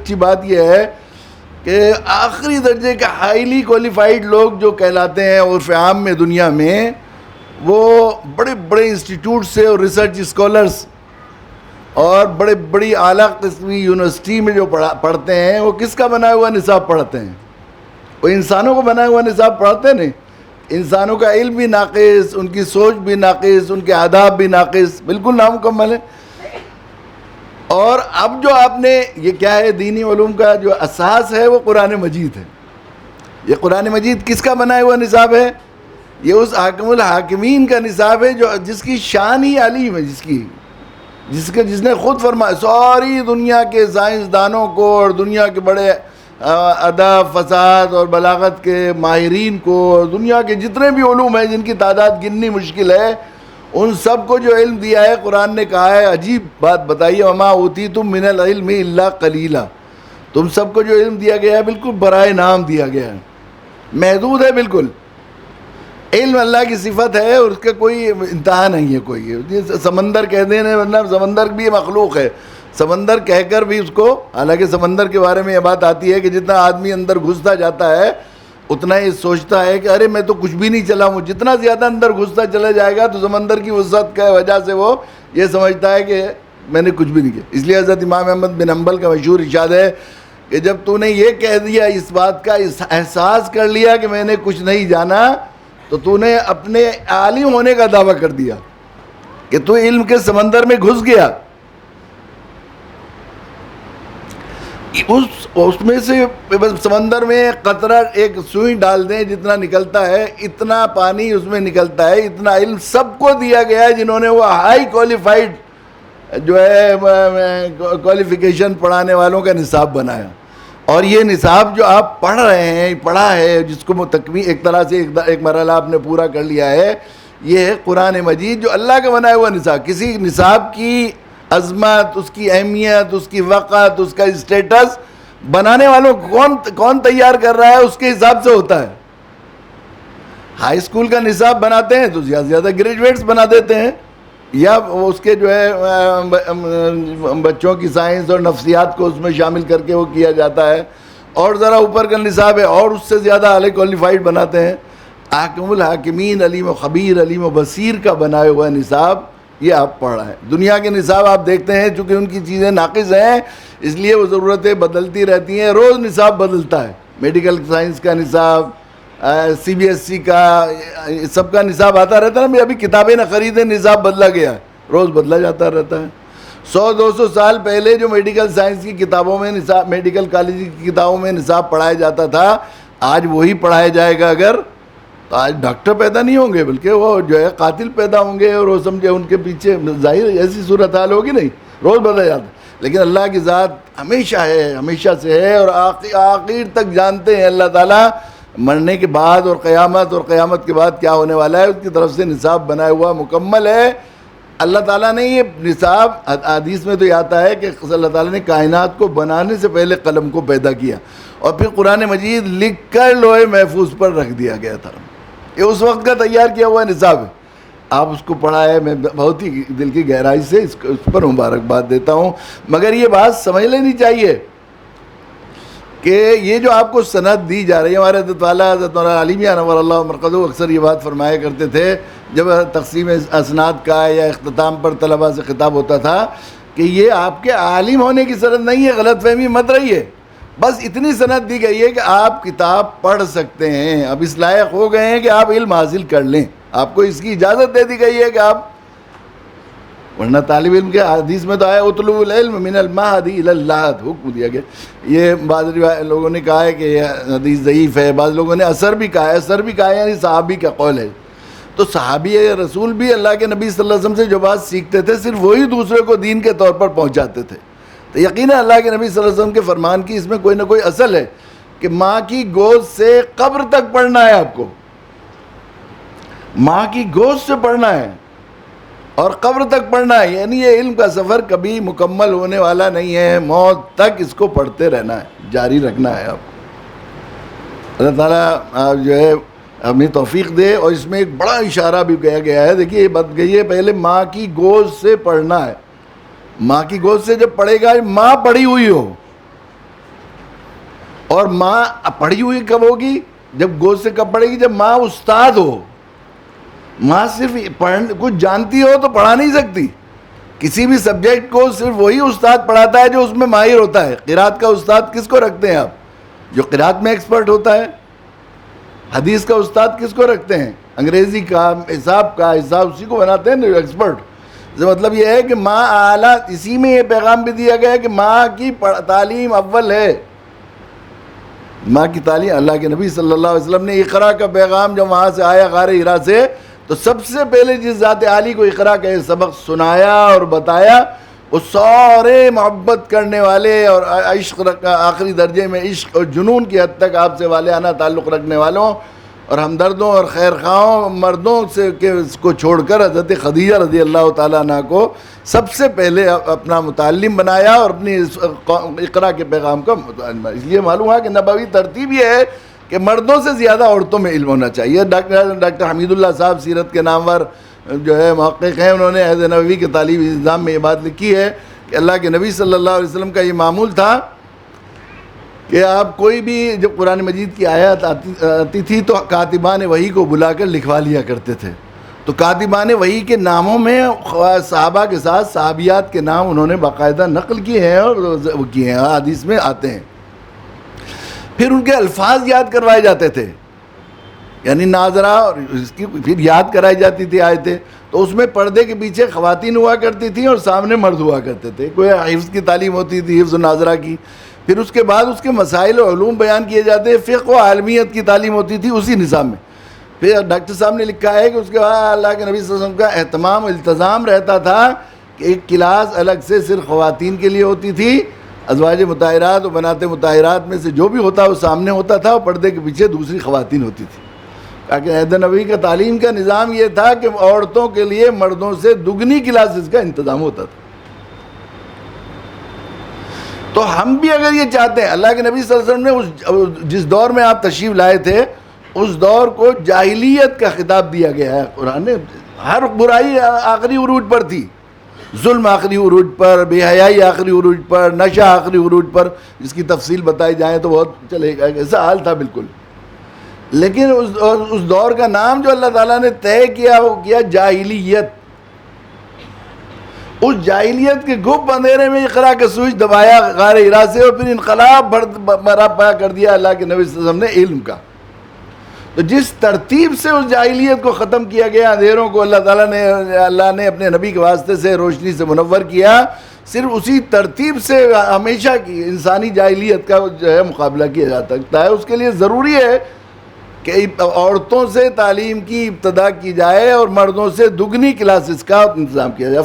اچھی بات یہ ہے کہ آخری درجے کے ہائیلی کوالیفائڈ لوگ جو کہلاتے ہیں عرف عام میں دنیا میں، وہ بڑے بڑے انسٹیٹیوٹ سے اور ریسرچ اسکالرس اور بڑی اعلیٰ قسمی یونیورسٹی میں جو پڑھتے ہیں، وہ کس کا بنا ہوا نصاب پڑھتے ہیں؟ وہ انسانوں کو بنا ہوا نصاب پڑھتے نہیں. انسانوں کا علم بھی ناقص، ان کی سوچ بھی ناقص، ان کے آداب بھی ناقص، بالکل نامکمل ہے. اور اب جو آپ نے یہ کیا ہے، دینی علوم کا جو اساس ہے وہ قرآن مجید ہے. یہ قرآن مجید کس کا بنا ہوا نصاب ہے؟ یہ اس حاکم الحاکمین کا نصاب ہے جس کی شان ہی عظیم ہے، جس نے خود فرمایا ساری دنیا کے سائنسدانوں کو اور دنیا کے بڑے ادب، فصاحت اور بلاغت کے ماہرین کو اور دنیا کے جتنے بھی علوم ہیں جن کی تعداد گننی مشکل ہے، ان سب کو جو علم دیا ہے، قرآن نے کہا ہے عجیب بات بتائیے، وما اوتیتم من العلم الا قلیلا، تم سب کو جو علم دیا گیا ہے بالکل برائے نام دیا گیا ہے، محدود ہے بالکل. علم اللہ کی صفت ہے اور اس کا کوئی انتہا نہیں ہے. کوئی سمندر کہہ دینے، ورنہ سمندر بھی مخلوق ہے، سمندر کہہ کر بھی اس کو، حالانکہ سمندر کے بارے میں یہ بات آتی ہے کہ جتنا آدمی اندر گھستا جاتا ہے اتنا یہ سوچتا ہے کہ ارے میں تو کچھ بھی نہیں چلا ہوں. جتنا زیادہ اندر گھستا چلا جائے گا تو سمندر کی وسعت کی وجہ سے وہ یہ سمجھتا ہے کہ میں نے کچھ بھی نہیں کیا. اس لیے حضرت امام احمد بن حنبل کا مشہور ارشاد ہے کہ جب تو نے یہ کہہ دیا، اس بات کا احساس کر لیا کہ میں نے کچھ نہیں جانا، تو تو نے اپنے عالم ہونے کا دعویٰ کر دیا کہ تو علم کے سمندر میں گھس گیا. اس میں سے سمندر میں قطرہ ایک سوئی ڈال دیں جتنا نکلتا ہے، اتنا پانی اس میں نکلتا ہے. اتنا علم سب کو دیا گیا ہے جنہوں نے وہ ہائی کوالیفائڈ جو ہے کوالیفیکیشن پڑھانے والوں کا نصاب بنایا. اور یہ نصاب جو آپ پڑھ رہے ہیں، پڑھا ہے، جس کو تکمیل ایک طرح سے ایک مرحلہ آپ نے پورا کر لیا ہے، یہ ہے قرآن مجید جو اللہ کا بنایا ہوا نصاب. کسی نصاب کی عظمت، اس کی اہمیت، اس کی وقت، اس کا اسٹیٹس بنانے والوں کون تیار کر رہا ہے اس کے حساب سے ہوتا ہے. ہائی اسکول کا نصاب بناتے ہیں تو زیادہ سے زیادہ گریجویٹس بنا دیتے ہیں، یا اس کے جو ہے بچوں کی سائنس اور نفسیات کو اس میں شامل کر کے وہ کیا جاتا ہے. اور ذرا اوپر کا نصاب ہے اور اس سے زیادہ اعلی کوالیفائڈ بناتے ہیں. حاکم الحاکمین، علیم و خبیر، علیم و بصیر کا بنایا ہوا نصاب یہ آپ پڑھ رہے ہیں. دنیا کے نصاب آپ دیکھتے ہیں چونکہ ان کی چیزیں ناقص ہیں، اس لیے وہ ضرورتیں بدلتی رہتی ہیں. روز نصاب بدلتا ہے، میڈیکل سائنس کا نصاب، سی بی ایس سی کا، سب کا نصاب آتا رہتا ہے نا. ابھی کتابیں نہ خریدیں، نصاب بدلا گیا ہے، روز بدلا جاتا رہتا ہے. 100-200 سال پہلے جو میڈیکل سائنس کی کتابوں میں نصاب، میڈیکل کالج کی کتابوں میں نصاب پڑھایا جاتا تھا، آج وہی پڑھایا جائے گا. اگر تو آج ڈاکٹر پیدا نہیں ہوں گے بلکہ وہ جو ہے قاتل پیدا ہوں گے، اور وہ سمجھے ان کے پیچھے ظاہر ایسی صورتحال ہوگی نہیں، روز بدلا جاتا ہے. لیکن اللہ کی ذات ہمیشہ ہے، ہمیشہ سے ہے، اور آخر تک جانتے ہیں اللہ تعالیٰ مرنے کے بعد اور قیامت کے بعد کیا ہونے والا ہے. اس کی طرف سے نصاب بنایا ہوا مکمل ہے. اللہ تعالیٰ نے یہ نصاب، حدیث میں تو یہ آتا ہے کہ اللہ تعالیٰ نے کائنات کو بنانے سے پہلے قلم کو پیدا کیا اور پھر قرآن مجید لکھ کر لوح محفوظ پر رکھ دیا گیا تھا. یہ اس وقت کا تیار کیا ہوا نصاب ہے. آپ اس کو پڑھا ہے، میں بہت ہی دل کی گہرائی سے اس پر مبارکباد دیتا ہوں. مگر یہ بات سمجھ لینی چاہیے کہ یہ جو آپ کو سند دی جا رہی ہے، ہمارے حضرت والا حضرت مولانا علی میاں نور اللہ مرقدہ اکثر یہ بات فرمایا کرتے تھے جب تقسیم اسناد کا یا اختتام پر طلباء سے خطاب ہوتا تھا کہ یہ آپ کے عالم ہونے کی سند نہیں ہے، غلط فہمی مت رہی ہے. بس اتنی سند دی گئی ہے کہ آپ کتاب پڑھ سکتے ہیں، اب اس لائق ہو گئے ہیں کہ آپ علم حاصل کر لیں. آپ کو اس کی اجازت دے دی گئی ہے کہ آپ، ورنہ طالب علم کے حدیث میں تو آیا اطلبوا العلم من المہد الی اللحد، حکم دیا گیا. یہ بعض لوگوں نے کہا ہے کہ یہ حدیث ضعیف ہے، بعض لوگوں نے اثر بھی کہا ہے، یعنی صحابی کا قول ہے. تو صحابی رسول بھی اللہ کے نبی صلی اللہ علیہ وسلم سے جو بات سیکھتے تھے صرف وہی دوسرے کو دین کے طور پر پہنچاتے تھے. تو یقیناً اللہ کے نبی صلی اللہ علیہ وسلم کے فرمان کی اس میں کوئی نہ کوئی اصل ہے کہ ماں کی گود سے قبر تک پڑھنا ہے. آپ کو ماں کی گود سے پڑھنا ہے اور قبر تک پڑھنا ہے، یعنی یہ علم کا سفر کبھی مکمل ہونے والا نہیں ہے، موت تک اس کو پڑھتے رہنا ہے، جاری رکھنا ہے. آپ کو اللہ تعالیٰ جو ہے ہمیں توفیق دے. اور اس میں ایک بڑا اشارہ بھی کیا گیا ہے، دیکھیے یہ بات گئی ہے پہلے ماں کی گود سے پڑھنا ہے. ماں کی گود سے جب پڑھے گا، ماں پڑھی ہوئی ہو، اور ماں پڑھی ہوئی کب ہوگی؟ جب گود سے کب پڑھے گی؟ جب ماں استاد ہو. ماں صرف کچھ جانتی ہو تو پڑھا نہیں سکتی. کسی بھی سبجیکٹ کو صرف وہی استاد پڑھاتا ہے جو اس میں ماہر ہوتا ہے. قرات کا استاد کس کو رکھتے ہیں آپ؟ جو قرات میں ایکسپرٹ ہوتا ہے. حدیث کا استاد کس کو رکھتے ہیں؟ انگریزی کا، حساب اسی کو بناتے ہیں ایکسپرٹ. مطلب یہ ہے کہ ماں اعلیٰ، اسی میں یہ پیغام بھی دیا گیا ہے کہ ماں کی تعلیم اول ہے. ماں کی تعلیم، اللہ کے نبی صلی اللہ علیہ وسلم نے اقرا کا پیغام جب وہاں سے آیا غار حرا سے، تو سب سے پہلے جس ذات عالی کو اقرا کا یہ سبق سنایا اور بتایا، وہ سارے محبت کرنے والے اور عشق آخری درجے میں عشق اور جنون کی حد تک آپ سے والہانہ تعلق رکھنے والوں اور ہمدردوں اور خیر خواہوں مردوں سے کو چھوڑ کر حضرت خدیجہ رضی اللہ تعالیٰ عنہ کو سب سے پہلے اپنا متعلم بنایا اور اپنی اقرا کے پیغام کا اس لیے معلوم ہے کہ نبوی ترتیب یہ ہے کہ مردوں سے زیادہ عورتوں میں علم ہونا چاہیے. ڈاکٹر حمید اللہ صاحب سیرت کے نامور جو ہے محقق ہیں، انہوں نے عہد نبوی کے تعلیمی نظام میں یہ بات لکھی ہے کہ اللہ کے نبی صلی اللہ علیہ وسلم کا یہ معمول تھا کہ آپ کوئی بھی جب قرآن مجید کی آیات آتی تھی تو کاتبان وحی کو بلا کر لکھوا لیا کرتے تھے. تو کاتبان وحی کے ناموں میں صحابہ کے ساتھ صحابیات کے نام انہوں نے باقاعدہ نقل کیے ہیں اور وہ کیے ہیں، حدیث میں آتے ہیں. پھر ان کے الفاظ یاد کروائے جاتے تھے، یعنی ناظرہ، اور اس کی پھر یاد کرائی جاتی تھی آیتیں. تو اس میں پردے کے پیچھے خواتین ہوا کرتی تھیں اور سامنے مرد ہوا کرتے تھے. کوئی حفظ کی تعلیم ہوتی تھی، حفظ و ناظرہ کی. پھر اس کے بعد اس کے مسائل و علوم بیان کیے جاتے ہیں. فقہ و عالمیت کی تعلیم ہوتی تھی اسی نظام میں. پھر ڈاکٹر صاحب نے لکھا ہے کہ اس کے بعد اللہ کے نبی صلی اللہ علیہ وسلم کا اہتمام التزام رہتا تھا کہ ایک کلاس الگ سے صرف خواتین کے لیے ہوتی تھی. ازواج مطہرات و بنات مطہرات میں سے جو بھی ہوتا وہ سامنے ہوتا تھا، اور پردے کے پیچھے دوسری خواتین ہوتی تھی. تاکہ عہد نبوی کا تعلیم کا نظام یہ تھا کہ عورتوں کے لیے مردوں سے دگنی کلاسز کا انتظام ہوتا تھا. تو ہم بھی اگر یہ چاہتے ہیں، اللہ کے نبی صلی اللہ علیہ وسلم نے جس دور میں آپ تشریف لائے تھے اس دور کو جاہلیت کا خطاب دیا گیا ہے قرآن نے. ہر برائی آخری عروج پر تھی، ظلم آخری عروج پر، بے حیائی آخری عروج پر، نشہ آخری عروج پر. جس کی تفصیل بتائی جائے تو بہت چلے گا، ایسا حال تھا بالکل. لیکن اس دور کا نام جو اللہ تعالیٰ نے طے کیا وہ کیا جاہلیت. اس جاہلیت کے گپ اندھیرے میں اقرا کا سوئچ دبایا غار حرا سے، اور پھر انقلاب برپا کر دیا اللہ کے نبی صلی اللہ علیہ وسلم نے علم کا. تو جس ترتیب سے اس جاہلیت کو ختم کیا گیا، اندھیروں کو اللہ نے اپنے نبی کے واسطے سے روشنی سے منور کیا، صرف اسی ترتیب سے ہمیشہ کی انسانی جاہلیت کا جو ہے مقابلہ کیا جا سکتا ہے. اس کے لیے ضروری ہے کہ عورتوں سے تعلیم کی ابتدا کی جائے اور مردوں سے دگنی کلاسز کا انتظام کیا جائے.